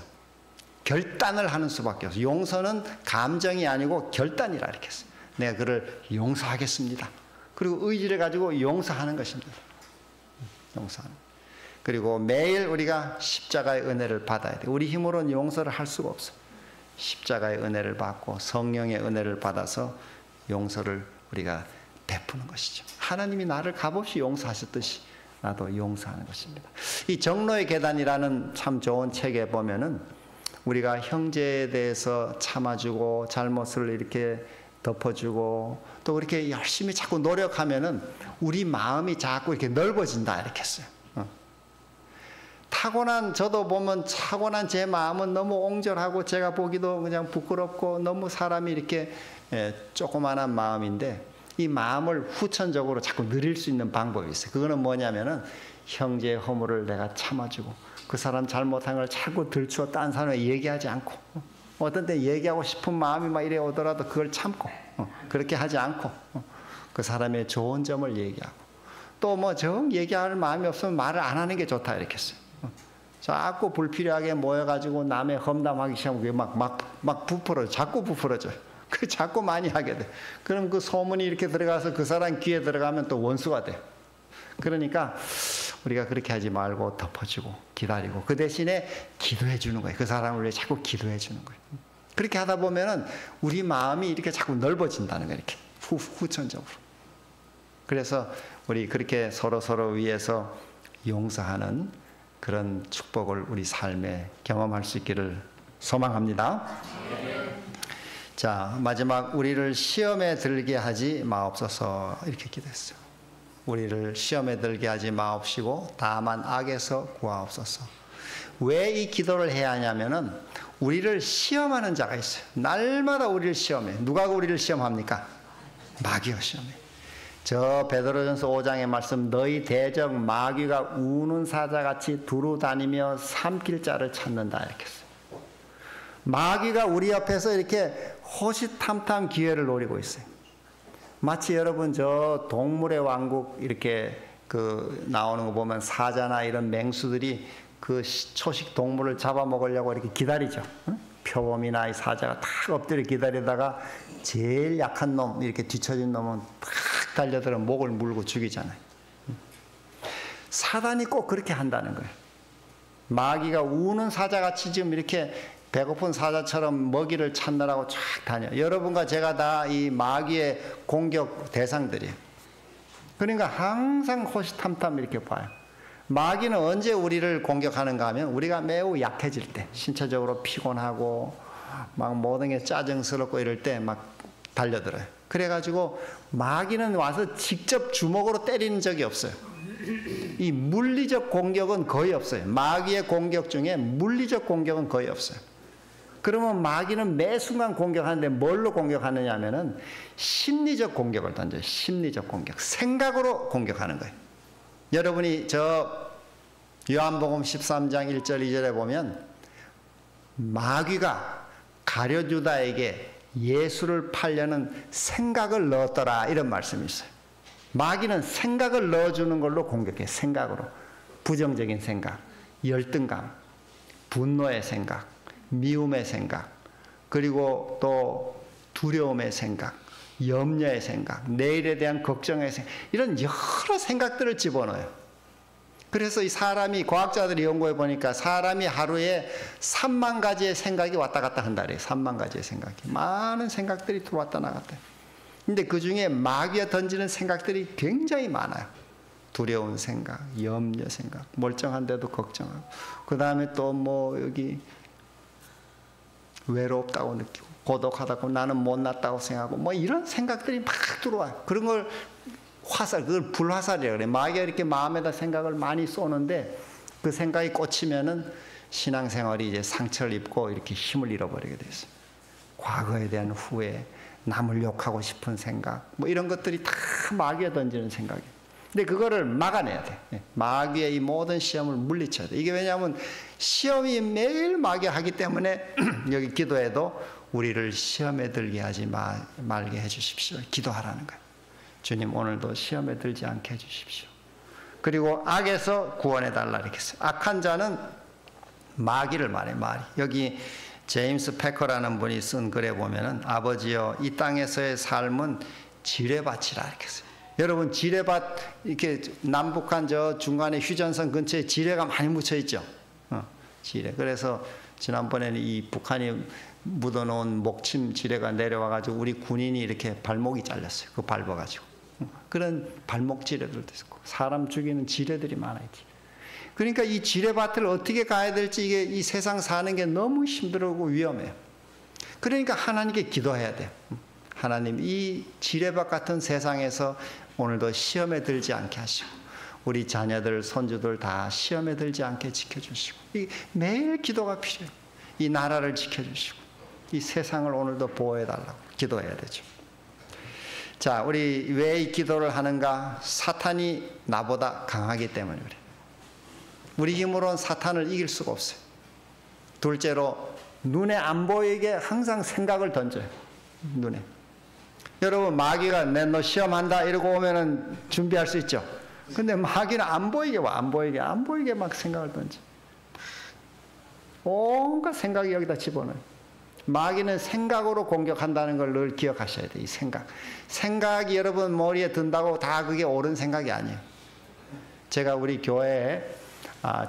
결단을 하는 수밖에 없어요. 용서는 감정이 아니고 결단이라 이렇게 했어요. 내가 그를 용서하겠습니다. 그리고 의지를 가지고 용서하는 것입니다. 용서하는. 그리고 매일 우리가 십자가의 은혜를 받아야 돼요. 우리 힘으로는 용서를 할 수가 없어요. 십자가의 은혜를 받고 성령의 은혜를 받아서 용서를 우리가 베푸는 것이죠. 하나님이 나를 값없이 용서하셨듯이 나도 용서하는 것입니다. 이 정로의 계단이라는 참 좋은 책에 보면은 우리가 형제에 대해서 참아주고 잘못을 이렇게 덮어주고 또 그렇게 열심히 자꾸 노력하면은 우리 마음이 자꾸 이렇게 넓어진다 이렇게 했어요. 저도 보면 타고난 제 마음은 너무 옹졸하고 제가 보기도 그냥 부끄럽고 너무 사람이 이렇게 조그만한 마음인데, 이 마음을 후천적으로 자꾸 늘릴 수 있는 방법이 있어요. 그거는 뭐냐면은 형제의 허물을 내가 참아주고 그 사람 잘못한 걸 자꾸 들추어 딴 사람에 얘기하지 않고, 어떤 때 얘기하고 싶은 마음이 막 이래 오더라도 그걸 참고, 그렇게 하지 않고 그 사람의 좋은 점을 얘기하고, 또 정 얘기할 마음이 없으면 말을 안 하는 게 좋다 이렇게 했어요. 자꾸 불필요하게 모여가지고 남의 험담하기 시작하면 막 자꾸 부풀어져요. 그 자꾸 많이 하게 돼. 그럼 그 소문이 이렇게 들어가서 그 사람 귀에 들어가면 또 원수가 돼. 그러니까 우리가 그렇게 하지 말고 덮어주고 기다리고 그 대신에 기도해 주는 거예요. 그 사람을 위해 자꾸 기도해 주는 거예요. 그렇게 하다 보면은 우리 마음이 이렇게 자꾸 넓어진다는 거예요. 이렇게 후천적으로. 그래서 우리 그렇게 서로 위해서 용서하는 그런 축복을 우리 삶에 경험할 수 있기를 소망합니다. 자, 마지막, 우리를 시험에 들게 하지 마옵소서 이렇게 기도했어요. 우리를 시험에 들게 하지 마옵시고 다만 악에서 구하옵소서. 왜 이 기도를 해야 하냐면은 우리를 시험하는 자가 있어요. 날마다 우리를 시험해. 누가 우리를 시험합니까? 마귀가 시험해. 저 베드로전서 5장의 말씀, 너희 대적 마귀가 우는 사자같이 두루 다니며 삼킬 자를 찾는다 이렇게 했어요. 마귀가 우리 옆에서 이렇게 호시탐탐 기회를 노리고 있어요. 마치 여러분 저 동물의 왕국 이렇게 그 나오는 거 보면 사자나 이런 맹수들이 그 초식 동물을 잡아먹으려고 이렇게 기다리죠. 표범이나 이 사자가 탁 엎드려 기다리다가 제일 약한 놈, 이렇게 뒤처진 놈은 탁 달려들어 목을 물고 죽이잖아요. 사단이 꼭 그렇게 한다는 거예요. 마귀가 우는 사자같이 지금 이렇게 배고픈 사자처럼 먹이를 찾느라고 쫙 다녀요. 여러분과 제가 다 이 마귀의 공격 대상들이에요. 그러니까 항상 호시탐탐 이렇게 봐요. 마귀는 언제 우리를 공격하는가 하면 우리가 매우 약해질 때, 신체적으로 피곤하고 막 모든 게 짜증스럽고 이럴 때 막 달려들어요. 그래가지고 마귀는 와서 직접 주먹으로 때리는 적이 없어요. 이 물리적 공격은 거의 없어요. 마귀의 공격 중에 물리적 공격은 거의 없어요. 그러면 마귀는 매 순간 공격하는데 뭘로 공격하느냐 하면은 심리적 공격을 던져요. 심리적 공격. 생각으로 공격하는 거예요. 여러분이 저 요한복음 13장 1절 2절에 보면 마귀가 가룟유다에게 예수를 팔려는 생각을 넣었더라 이런 말씀이 있어요. 마귀는 생각을 넣어주는 걸로 공격해. 생각으로. 부정적인 생각, 열등감, 분노의 생각, 미움의 생각, 그리고 또 두려움의 생각, 염려의 생각, 내일에 대한 걱정의 생각, 이런 여러 생각들을 집어넣어요. 그래서 이 사람이, 과학자들이 연구해 보니까 사람이 하루에 3만 가지의 생각이 왔다 갔다 한다 그래요. 3만 가지의 생각이. 많은 생각들이 들어왔다 나갔다. 근데 그 중에 마귀가 던지는 생각들이 굉장히 많아요. 두려운 생각, 염려 생각, 멀쩡한데도 걱정하고, 그 다음에 또 뭐 여기 외롭다고 느끼고, 고독하다고, 나는 못났다고 생각하고, 뭐 이런 생각들이 막 들어와요. 그런 걸 화살, 그걸 불화살이라고 그래. 마귀가 이렇게 마음에다 생각을 많이 쏘는데 그 생각이 꽂히면은 신앙생활이 이제 상처를 입고 이렇게 힘을 잃어버리게 됐어요. 과거에 대한 후회, 남을 욕하고 싶은 생각, 뭐 이런 것들이 다 마귀에 던지는 생각이에요. 근데 그거를 막아내야 돼. 마귀의 이 모든 시험을 물리쳐야 돼. 이게 왜냐하면 시험이 매일 마귀가 하기 때문에 여기 기도에도 우리를 시험에 들게 하지 말게 해주십시오. 기도하라는 거예요. 주님 오늘도 시험에 들지 않게 해주십시오. 그리고 악에서 구원해달라 이렇게 했어요. 악한 자는 마귀를 말해. 마귀. 여기 제임스 패커라는 분이 쓴 글에 보면은 아버지여 이 땅에서의 삶은 지뢰밭이라 이렇게 했어요. 여러분 지뢰밭 이렇게 남북한 저 중간에 휴전선 근처에 지뢰가 많이 묻혀 있죠. 지뢰. 그래서 지난번에는 이 북한이 묻어놓은 목침 지뢰가 내려와가지고 우리 군인이 이렇게 발목이 잘렸어요. 그거 밟아가지고. 그런 발목 지뢰들도 있고 사람 죽이는 지뢰들이 많아요. 그러니까 이 지뢰밭을 어떻게 가야 될지 이게 이 세상 사는 게 너무 힘들고 위험해요. 그러니까 하나님께 기도해야 돼요. 하나님 이 지뢰밭 같은 세상에서 오늘도 시험에 들지 않게 하시고 우리 자녀들 손주들 다 시험에 들지 않게 지켜주시고 이 매일 기도가 필요해요. 이 나라를 지켜주시고 이 세상을 오늘도 보호해달라고 기도해야 되죠. 자, 우리 왜 이 기도를 하는가? 사탄이 나보다 강하기 때문에 그래요. 우리 힘으로는 사탄을 이길 수가 없어요. 둘째로 눈에 안 보이게 항상 생각을 던져요. 눈에. 여러분 마귀가 내 너 시험한다 이러고 오면은 준비할 수 있죠. 근데 마귀는 안 보이게 와. 안 보이게 막 생각을 던져. 온갖 생각이 여기다 집어넣어요. 마귀는 생각으로 공격한다는 걸 늘 기억하셔야 돼요. 이 생각. 생각이 여러분 머리에 든다고 다 그게 옳은 생각이 아니에요. 제가 우리 교회에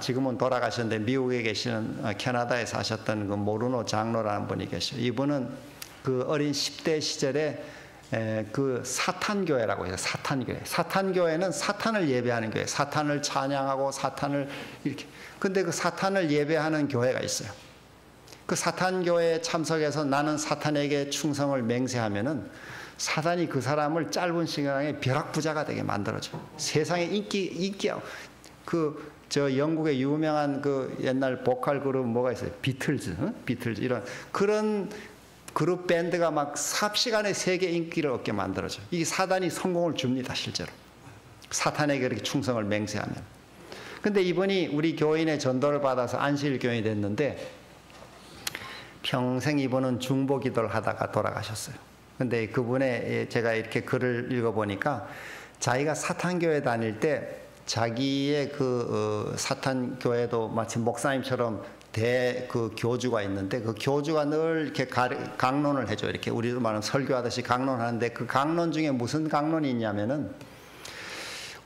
지금은 돌아가셨는데 미국에 계시는 캐나다에 사셨던 그 모르노 장로라는 분이 계셔요. 이분은 그 어린 10대 시절에 그 사탄교회라고 해요. 사탄교회. 사탄교회는 사탄을 예배하는 교회. 사탄을 찬양하고 사탄을 이렇게. 근데 그 사탄을 예배하는 교회가 있어요. 그 사탄교회에 참석해서 나는 사탄에게 충성을 맹세하면은 사탄이 그 사람을 짧은 시간에 벼락부자가 되게 만들어줘요. 세상에 인기하고 저 영국의 유명한 그 옛날 보컬 그룹 뭐가 있어요? 비틀즈 이런 그런 그룹 밴드가 막 삽시간에 세계 인기를 얻게 만들어줘요. 이게 사단이 성공을 줍니다, 실제로. 사탄에게 그렇게 충성을 맹세하면. 근데 이분이 우리 교인의 전도를 받아서 안식일 교인이 됐는데 평생 이분은 중보 기도를 하다가 돌아가셨어요. 근데 그분의 제가 이렇게 글을 읽어보니까 자기가 사탄교회 다닐 때 자기의 그 사탄 교회도 마치 목사님처럼 그 교주가 있는데 그 교주가 늘 이렇게 강론을 해줘요. 이렇게 우리로 말하면 설교하듯이 강론하는데 그 강론 중에 무슨 강론이 있냐면은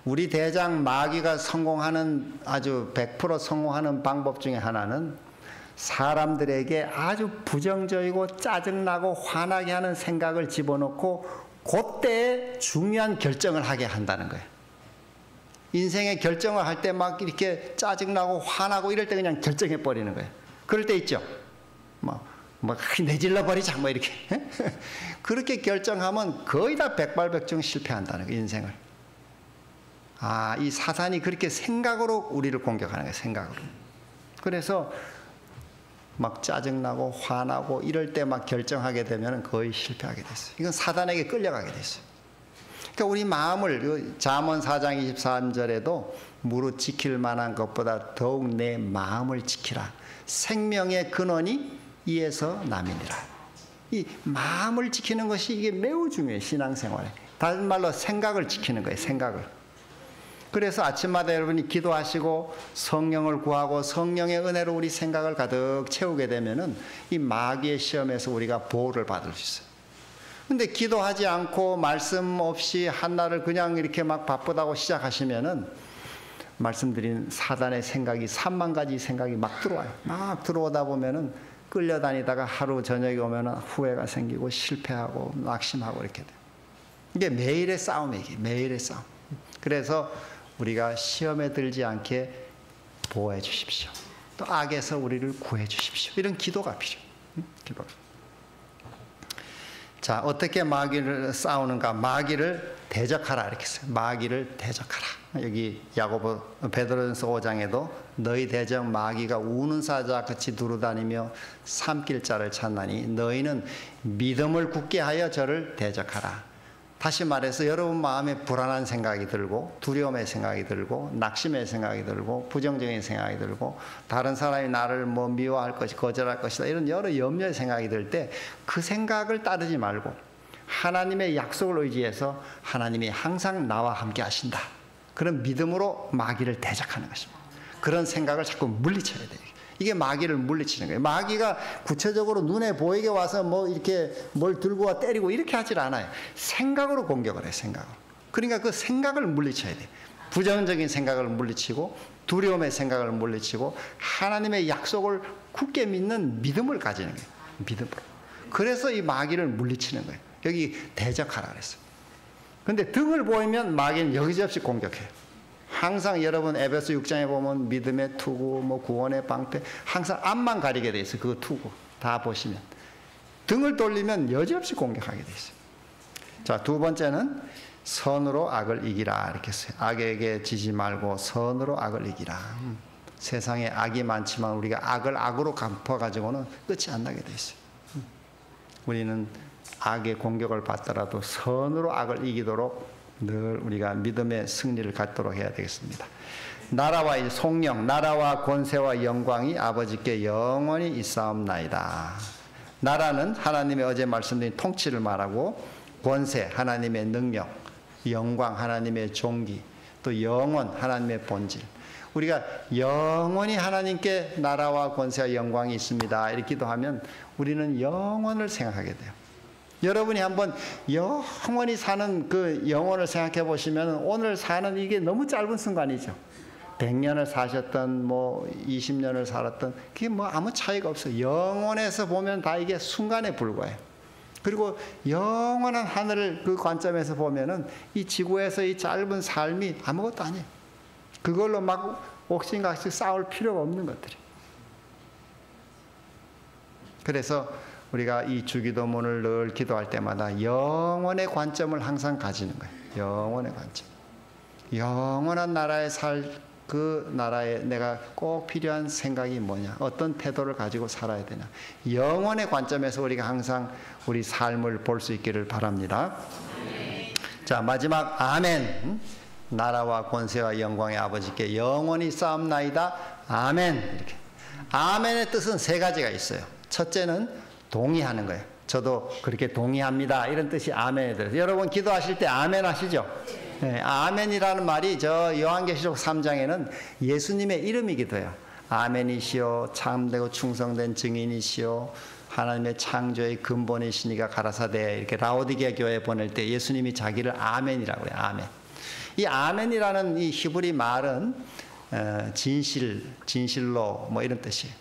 우리 대장 마귀가 성공하는 아주 100% 성공하는 방법 중에 하나는 사람들에게 아주 부정적이고 짜증나고 화나게 하는 생각을 집어넣고 그때에 중요한 결정을 하게 한다는 거예요. 인생의 결정을 할 때 막 이렇게 짜증나고 화나고 이럴 때 그냥 결정해 버리는 거예요. 그럴 때 있죠. 내질러 버리자 뭐 이렇게. 그렇게 결정하면 거의 다 백발백중 실패한다는 거예요, 인생을. 이 사단이 그렇게 생각으로 우리를 공격하는 거예요, 생각으로. 그래서 막 짜증나고 화나고 이럴 때 막 결정하게 되면 거의 실패하게 됐어요. 이건 사단에게 끌려가게 됐어요. 그러니까 우리 마음을 잠언 4장 23절에도 무릇 지킬 만한 것보다 더욱 내 마음을 지키라. 생명의 근원이 이에서 남이니라. 이 마음을 지키는 것이 이게 매우 중요해요, 신앙생활에. 다른 말로 생각을 지키는 거예요, 생각을. 그래서 아침마다 여러분이 기도하시고 성령을 구하고 성령의 은혜로 우리 생각을 가득 채우게 되면은 이 마귀의 시험에서 우리가 보호를 받을 수 있어요. 근데 기도하지 않고 말씀 없이 한날을 그냥 이렇게 막 바쁘다고 시작하시면은 말씀드린 사단의 생각이 3만 가지 생각이 막 들어와요. 막 들어오다 보면은 끌려다니다가 하루 저녁에 오면은 후회가 생기고 실패하고 낙심하고 이렇게 돼요. 이게 매일의 싸움이에요. 이게 매일의 싸움. 그래서 우리가 시험에 들지 않게 보호해 주십시오. 또 악에서 우리를 구해 주십시오. 이런 기도가 필요해요. 기도가. 자, 어떻게 마귀를 싸우는가? 마귀를 대적하라 이렇게 써요. 마귀를 대적하라. 여기 야고보 베드로전서 5장에도 너희 대적 마귀가 우는 사자 같이 두루다니며 삼킬 자를 찾나니 너희는 믿음을 굳게 하여 저를 대적하라. 다시 말해서 여러분 마음에 불안한 생각이 들고 두려움의 생각이 들고 낙심의 생각이 들고 부정적인 생각이 들고 다른 사람이 나를 뭐 미워할 것이 거절할 것이다 이런 여러 염려의 생각이 들 때 그 생각을 따르지 말고 하나님의 약속을 의지해서 하나님이 항상 나와 함께 하신다. 그런 믿음으로 마귀를 대적하는 것입니다. 그런 생각을 자꾸 물리쳐야 돼요. 이게 마귀를 물리치는 거예요. 마귀가 구체적으로 눈에 보이게 와서 뭐 이렇게 뭘 들고 와 때리고 이렇게 하질 않아요. 생각으로 공격을 해요, 생각으로. 그러니까 그 생각을 물리쳐야 돼요. 부정적인 생각을 물리치고 두려움의 생각을 물리치고 하나님의 약속을 굳게 믿는 믿음을 가지는 거예요. 믿음으로. 그래서 이 마귀를 물리치는 거예요. 여기 대적하라 그랬어요. 근데 등을 보이면 마귀는 여기저기 공격해요. 항상 여러분 에베소 6장에 보면 믿음의 투구, 뭐 구원의 방패, 항상 앞만 가리게 돼 있어요. 그 투구 다 보시면 등을 돌리면 여지없이 공격하게 돼 있어요. 자, 두 번째는 선으로 악을 이기라 이렇게 했어요. 악에게 지지 말고 선으로 악을 이기라. 세상에 악이 많지만 우리가 악을 악으로 갚아가지고는 끝이 안 나게 돼 있어요. 우리는 악의 공격을 받더라도 선으로 악을 이기도록 늘 우리가 믿음의 승리를 갖도록 해야 되겠습니다. 나라와 송영, 나라와 권세와 영광이 아버지께 영원히 있사옵나이다. 나라는 하나님의 어제 말씀드린 통치를 말하고 권세, 하나님의 능력, 영광, 하나님의 존귀, 또 영원, 하나님의 본질. 우리가 영원히 하나님께 나라와 권세와 영광이 있습니다. 이렇게 기도하면 우리는 영원을 생각하게 돼요. 여러분이 한번 영원히 사는 그 영혼을 생각해 보시면 오늘 사는 이게 너무 짧은 순간이죠. 100년을 사셨던 뭐 20년을 살았던 그게 뭐 아무 차이가 없어요. 영원에서 보면 다 이게 순간에 불과해요. 그리고 영원한 하늘을 그 관점에서 보면은 이 지구에서 이 짧은 삶이 아무것도 아니에요. 그걸로 막 옥신각신 싸울 필요가 없는 것들이. 그래서 우리가 이 주기도문을 늘 기도할 때마다 영원의 관점을 항상 가지는 거예요. 영원의 관점. 영원한 나라에 살 그 나라에 내가 꼭 필요한 생각이 뭐냐, 어떤 태도를 가지고 살아야 되냐, 영원의 관점에서 우리가 항상 우리 삶을 볼 수 있기를 바랍니다. 자, 마지막 아멘. 나라와 권세와 영광의 아버지께 영원히 싸움나이다. 아멘. 이렇게. 아멘의 뜻은 세 가지가 있어요. 첫째는 동의하는 거예요. 저도 그렇게 동의합니다. 이런 뜻이 아멘에 들어요. 여러분 기도하실 때 아멘 하시죠? 네, 아멘이라는 말이 저 요한계시록 3장에는 예수님의 이름이기도 해요. 아멘이시오, 참되고 충성된 증인이시오, 하나님의 창조의 근본이시니가 가라사대, 이렇게 라오디게아 교회에 보낼 때 예수님이 자기를 아멘이라고 해요. 아멘. 이 아멘이라는 이 히브리 말은 진실로 뭐 이런 뜻이에요.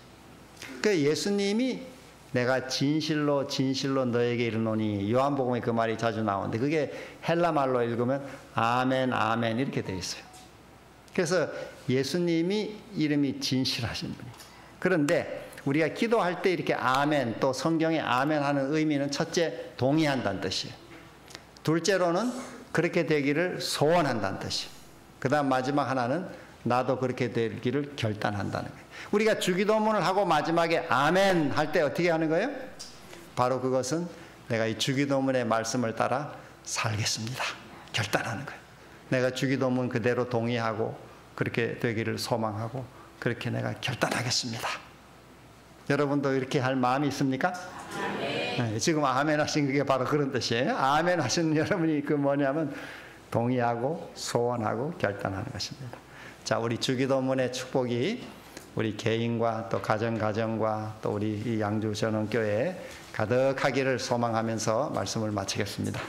그 예수님이 내가 진실로 너에게 이르노니, 요한복음에 그 말이 자주 나오는데 그게 헬라 말로 읽으면 아멘 아멘 이렇게 되어 있어요. 그래서 예수님이 이름이 진실하신 분이에요. 그런데 우리가 기도할 때 이렇게 아멘, 또 성경에 아멘 하는 의미는 첫째 동의한다는 뜻이에요. 둘째로는 그렇게 되기를 소원한다는 뜻이에요. 그 다음 마지막 하나는 나도 그렇게 되기를 결단한다는 거예요. 우리가 주기도문을 하고 마지막에 아멘 할 때 어떻게 하는 거예요? 바로 그것은 내가 이 주기도문의 말씀을 따라 살겠습니다. 결단하는 거예요. 내가 주기도문 그대로 동의하고 그렇게 되기를 소망하고 그렇게 내가 결단하겠습니다. 여러분도 이렇게 할 마음이 있습니까? 네, 지금 아멘 하신 게 바로 그런 뜻이에요. 아멘 하신 여러분이 그 뭐냐면 동의하고 소원하고 결단하는 것입니다. 자, 우리 주기도문의 축복이 우리 개인과 또 가정과 또 우리 이 양주 전원교회에 가득하기를 소망하면서 말씀을 마치겠습니다.